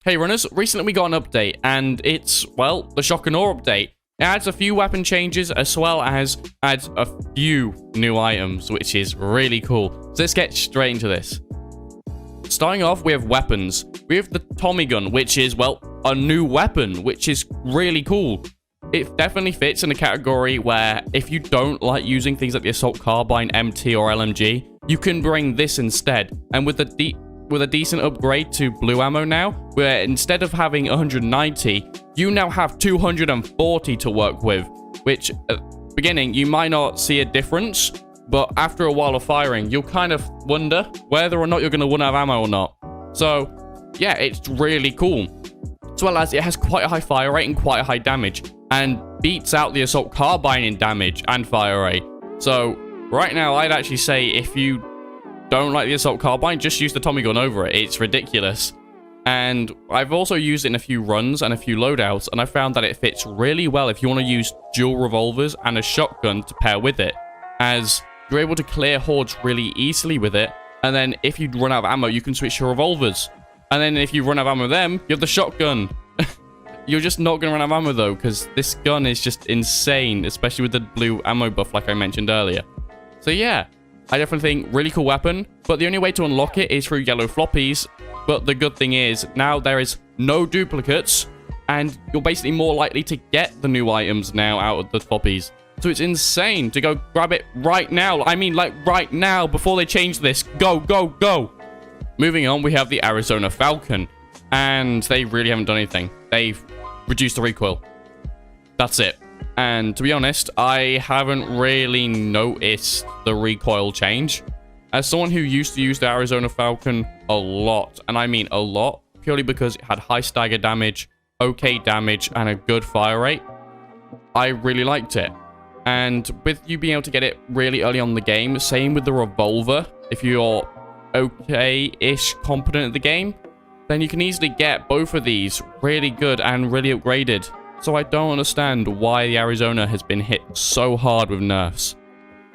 Hey runners, recently we got an update, and it's, well, the Shock and Awe update. It adds a few weapon changes, as well as adds a few new items, which is really cool. So let's get straight into this. Starting off, we have weapons. We have the Tommy gun, which is, well, a new weapon, which is really cool. It definitely fits in a category where if you don't like using things like the Assault Carbine, MT, or LMG, you can bring this instead. And with a decent upgrade to blue ammo now, where instead of having 190, you now have 240 to work with, which at the beginning, you might not see a difference, but after a while of firing, you'll kind of wonder whether or not you're going to run out of ammo or not. So, yeah, it's really cool. As well as it has quite a high fire rate and quite a high damage, and beats out the Assault Carbine in damage and fire rate. So, right now, I'd actually say if you don't like the Assault Carbine, just use the Tommy gun over it. It's ridiculous. And I've also used it in a few runs and a few loadouts, and I found that it fits really well if you want to use dual revolvers and a shotgun to pair with it, as you're able to clear hordes really easily with it. And then if you run out of ammo, you can switch to revolvers. And then if you run out of ammo with them, you have the shotgun. You're just not going to run out of ammo though, because this gun is just insane, especially with the blue ammo buff like I mentioned earlier. So yeah, I definitely think really cool weapon, but the only way to unlock it is through yellow floppies. But the good thing is, now there is no duplicates, and you're basically more likely to get the new items now out of the floppies. So it's insane to go grab it right now. I mean, like right now, before they change this. Go, go, go. Moving on, we have the Arizona Falcon, and they really haven't done anything. They've reduced the recoil. That's it. And to be honest, I haven't really noticed the recoil change. As someone who used to use the Arizona Falcon a lot, and I mean a lot, purely because it had high stagger damage, okay damage, and a good fire rate, I really liked it. And with you being able to get it really early on in the game, same with the revolver, if you're okay-ish competent at the game, then you can easily get both of these really good and really upgraded. So I don't understand why the Arizona has been hit so hard with nerfs.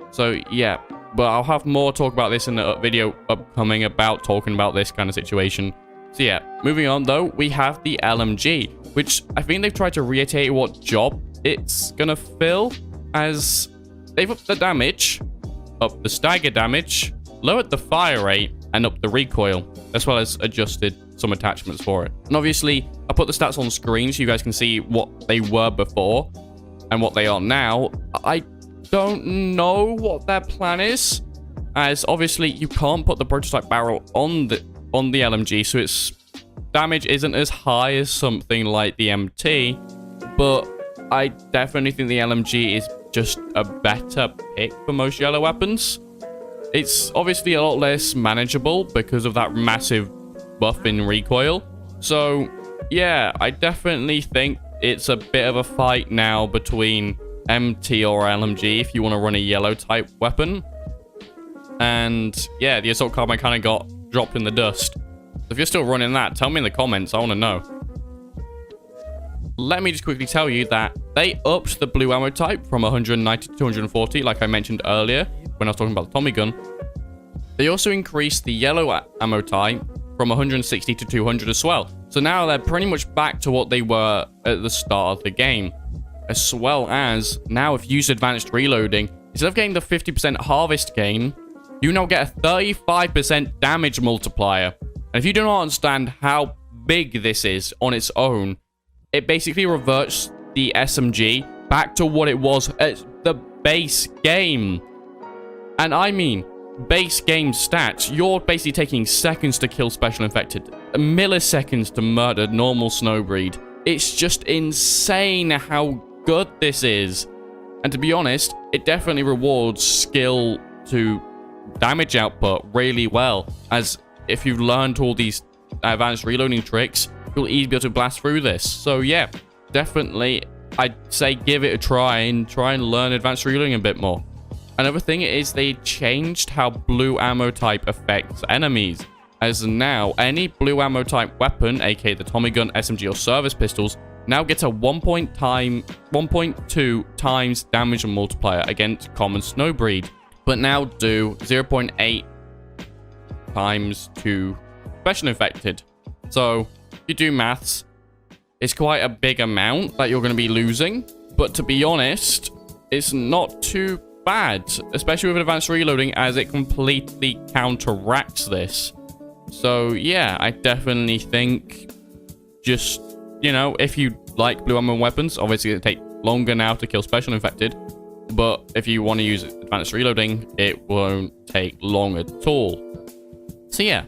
So yeah, but I'll have more talk about this in the video upcoming about talking about this kind of situation. So yeah, moving on though, we have the LMG, which I think they've tried to reiterate what job it's gonna fill, as they've upped the damage, upped the stagger damage, lowered the fire rate, and upped the recoil, as well as adjusted some attachments for it. And obviously, I put the stats on screen so you guys can see what they were before and what they are now. I don't know what their plan is, as obviously you can't put the prototype barrel on the LMG, so its damage isn't as high as something like the MT, but I definitely think the LMG is just a better pick for most yellow weapons. It's obviously a lot less manageable because of that massive buff in recoil. So yeah, I definitely think it's a bit of a fight now between MT or LMG if you want to run a yellow type weapon. And yeah, the Assault Carbine kind of got dropped in the dust. If you're still running that, tell me in the comments. I want to know. Let me just quickly tell you that they upped the blue ammo type from 190 to 240, like I mentioned earlier when I was talking about the Tommy gun. They also increased the yellow ammo type from 160 to 200 as well. So now they're pretty much back to what they were at the start of the game. As well as, now if you use advanced reloading, instead of getting the 50% harvest gain, you now get a 35% damage multiplier. And if you do not understand how big this is on its own, it basically reverts the SMG back to what it was at the base game. And I mean, base game stats, you're basically taking seconds to kill Special Infected, milliseconds to murder normal Snowbreed. It's just insane how good this is. And to be honest, it definitely rewards skill to damage output really well, as if you've learned all these advanced reloading tricks, you'll easily be able to blast through this. So yeah, definitely I'd say give it a try and learn advanced reloading a bit more. Another thing is they changed how blue ammo type affects enemies, as now any blue ammo type weapon, aka the Tommy gun, SMG, or service pistols, now gets a 1.2 times damage multiplier against common Snowbreed, but now do 0.8 times to Special Infected. So you do maths, it's quite a big amount that you're going to be losing. But to be honest, it's not too bad, especially with advanced reloading, as it completely counteracts this. So yeah, I definitely think just, you know, if you like blue ammo weapons, obviously it'll take longer now to kill special infected. But if you want to use advanced reloading, it won't take long at all. So yeah.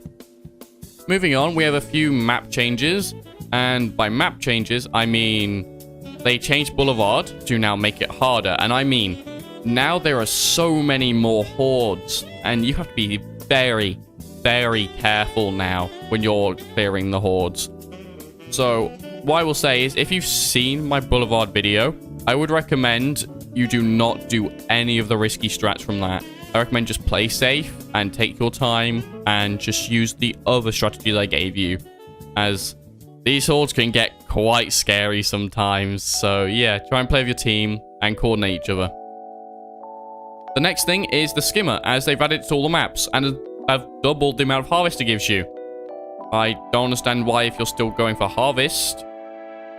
Moving on, we have a few map changes. And by map changes, I mean they changed Boulevard to now make it harder. And I mean, now there are so many more hordes. And you have to be very, very careful now when you're clearing the hordes. So what I will say is, if you've seen my Boulevard video, I would recommend you do not do any of the risky strats from that. I recommend just play safe and take your time and just use the other strategies I gave you, as these hordes can get quite scary sometimes. So yeah, try and play with your team and coordinate each other. The next thing is the Skimmer, as they've added it to all the maps and have doubled the amount of harvest it gives you. I don't understand why, if you're still going for harvest.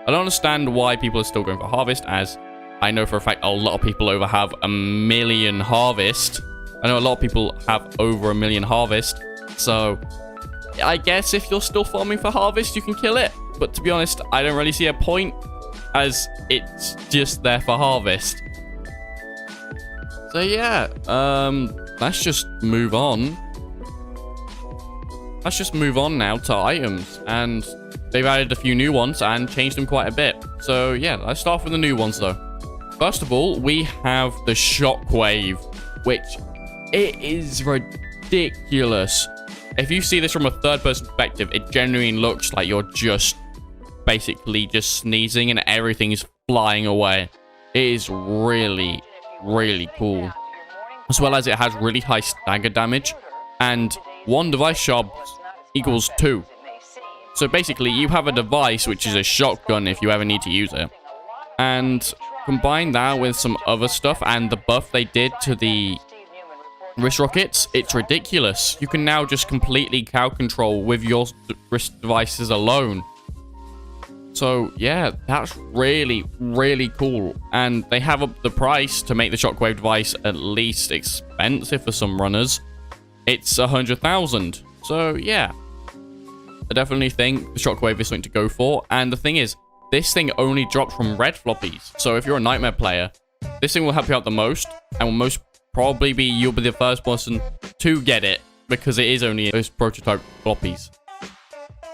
I don't understand why people are still going for harvest, as I know for a fact a lot of people over have 1 million harvest. I know a lot of people have over 1 million harvest. So I guess if you're still farming for harvest, you can kill it. But to be honest, I don't really see a point, as it's just there for harvest. So yeah, let's just move on. Let's just move on now to items. And they've added a few new ones and changed them quite a bit. So yeah, let's start with the new ones though. First of all, we have the Shockwave, which it is ridiculous. If you see this from a third-person perspective, it genuinely looks like you're just basically just sneezing and everything is flying away. It is really, really cool. As well as it has really high stagger damage, and one device shot equals 2. So basically, you have a device which is a shotgun if you ever need to use it. And combine that with some other stuff and the buff they did to the wrist rockets, it's ridiculous. You can now just completely crowd control with your wrist devices alone. So yeah, that's really, really cool. And they have up the price to make the Shockwave device at least expensive for some runners. It's 100,000. So yeah, I definitely think the Shockwave is something to go for. And the thing is, this thing only drops from red floppies. So if you're a Nightmare player, this thing will help you out the most, and will most probably be you'll be the first person to get it, because it is only those prototype floppies.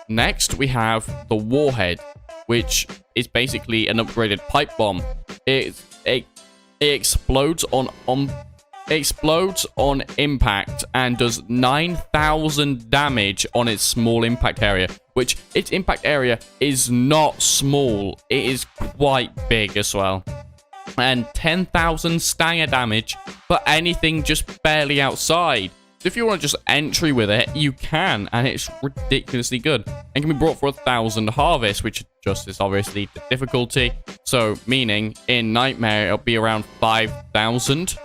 Next, we have the Warhead, which is basically an upgraded pipe bomb. It explodes on impact and does 9,000 damage on its small impact area, which its impact area is not small. It is quite big as well. And 10,000 stagger damage for anything just barely outside. So if you want to just entry with it, you can, and it's ridiculously good. And can be brought for 1,000 harvest, which adjusts obviously the difficulty. So meaning in Nightmare, it'll be around 5,000.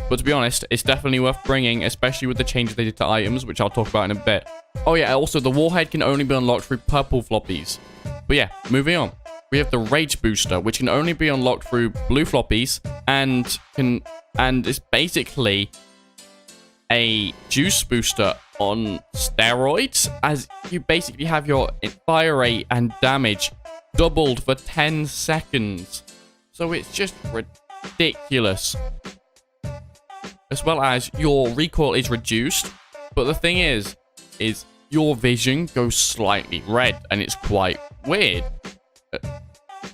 But to be honest, it's definitely worth bringing, especially with the changes they did to items, which I'll talk about in a bit. Oh yeah, also the Warhead can only be unlocked through purple floppies. But yeah, moving on. We have the Rage Booster, which can only be unlocked through blue floppies, and is basically a juice booster on steroids, as you basically have your fire rate and damage doubled for 10 seconds. So it's just ridiculous. As well as your recoil is reduced, but the thing is your vision goes slightly red, and it's quite weird.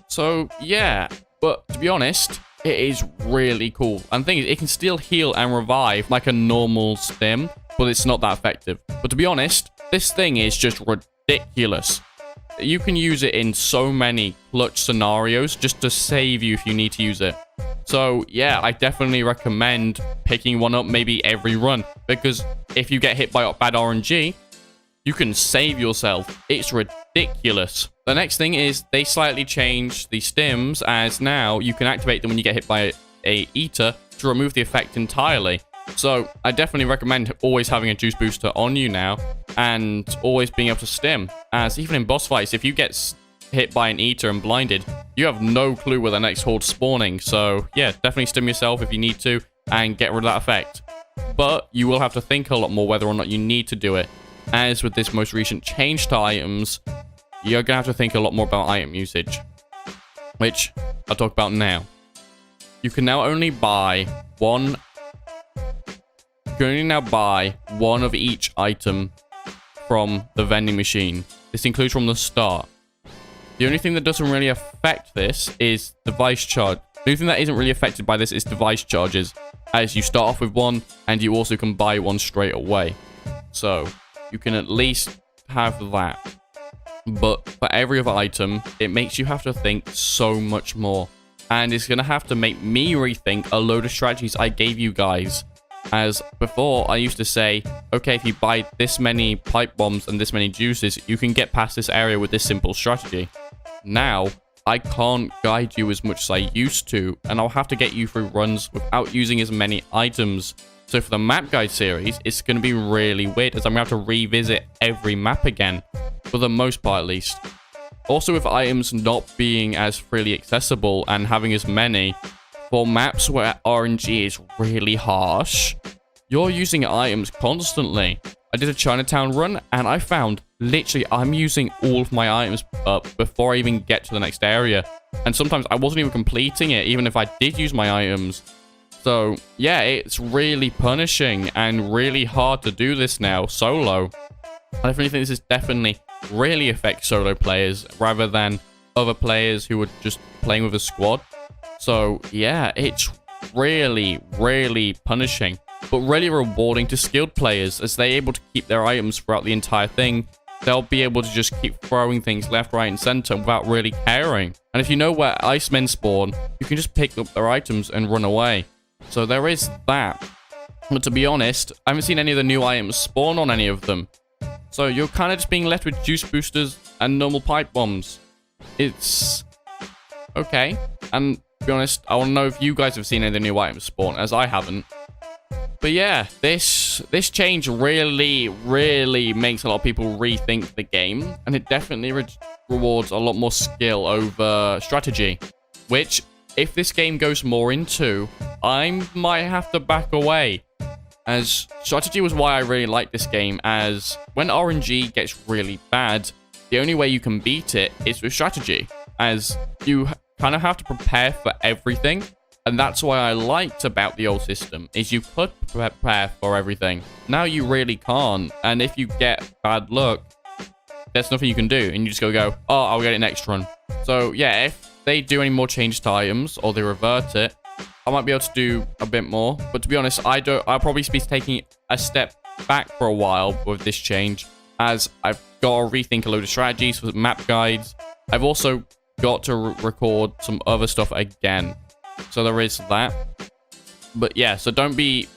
So yeah, but to be honest, it is really cool. And the thing is, it can still heal and revive like a normal stim, but it's not that effective. But to be honest, this thing is just ridiculous. You can use it in so many clutch scenarios just to save you if you need to use it. So yeah, I definitely recommend picking one up maybe every run, because if you get hit by bad RNG, you can save yourself. It's ridiculous. The next thing is they slightly changed the stims, as now you can activate them when you get hit by a eater to remove the effect entirely. So I definitely recommend always having a juice booster on you now, and always being able to stim, as even in boss fights, if you get hit by an eater and blinded, you have no clue where the next horde's spawning. So yeah, definitely stim yourself if you need to and get rid of that effect. But you will have to think a lot more whether or not you need to do it, as with this most recent change to items, you're gonna have to think a lot more about item usage, which I'll talk about now. You can now only buy one. You can only now buy one of each item from the vending machine. This includes from the start. The only thing that doesn't really affect this is device charge. The only thing that isn't really affected by this is device charges, as you start off with one, and you also can buy one straight away. So you can at least have that. But for every other item, it makes you have to think so much more. And it's going to have to make me rethink a load of strategies I gave you guys. As before, I used to say, okay, if you buy this many pipe bombs and this many juices, you can get past this area with this simple strategy. Now, I can't guide you as much as I used to, and I'll have to get you through runs without using as many items. So for the map guide series, it's going to be really weird, as I'm going to have to revisit every map again, for the most part at least. Also, with items not being as freely accessible and having as many, for maps where RNG is really harsh, you're using items constantly. I did a Chinatown run, and I found literally I'm using all of my items up before I even get to the next area. And sometimes I wasn't even completing it, even if I did use my items. So yeah, it's really punishing and really hard to do this now solo. I definitely think this is definitely really affects solo players rather than other players who are just playing with a squad. So yeah, it's really, really punishing, but really rewarding to skilled players, as they're able to keep their items throughout the entire thing. They'll be able to just keep throwing things left, right, and center without really caring. And if you know where Icemen spawn, you can just pick up their items and run away. So there is that. But to be honest, I haven't seen any of the new items spawn on any of them. So you're kind of just being left with juice boosters and normal pipe bombs. It's okay. And to be honest, I want to know if you guys have seen any of the new items spawn, as I haven't. But yeah, this change really, really makes a lot of people rethink the game, and it definitely rewards a lot more skill over strategy, which, if this game goes more into, I might have to back away, as strategy was why I really like this game, as when RNG gets really bad, the only way you can beat it is with strategy, as you kind of have to prepare for everything. And that's why I liked about the old system, is you could prepare for everything. Now you really can't, and if you get bad luck, there's nothing you can do, and you just go, oh, I'll get it next run. So yeah, if they do any more changes to items, or they revert it, I might be able to do a bit more. But to be honest, I'll probably be taking a step back for a while with this change, as I've got to rethink a load of strategies for map guides. I've also got to record some other stuff again. So there is that. But yeah, so don't be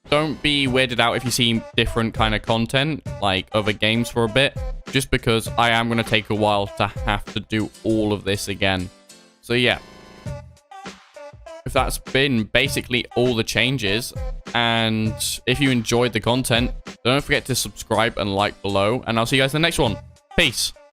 weirded out if you see different kind of content, like other games for a bit, just because I am going to take a while to have to do all of this again. So yeah. If that's been basically all the changes, and if you enjoyed the content, don't forget to subscribe and like below, and I'll see you guys in the next one. Peace.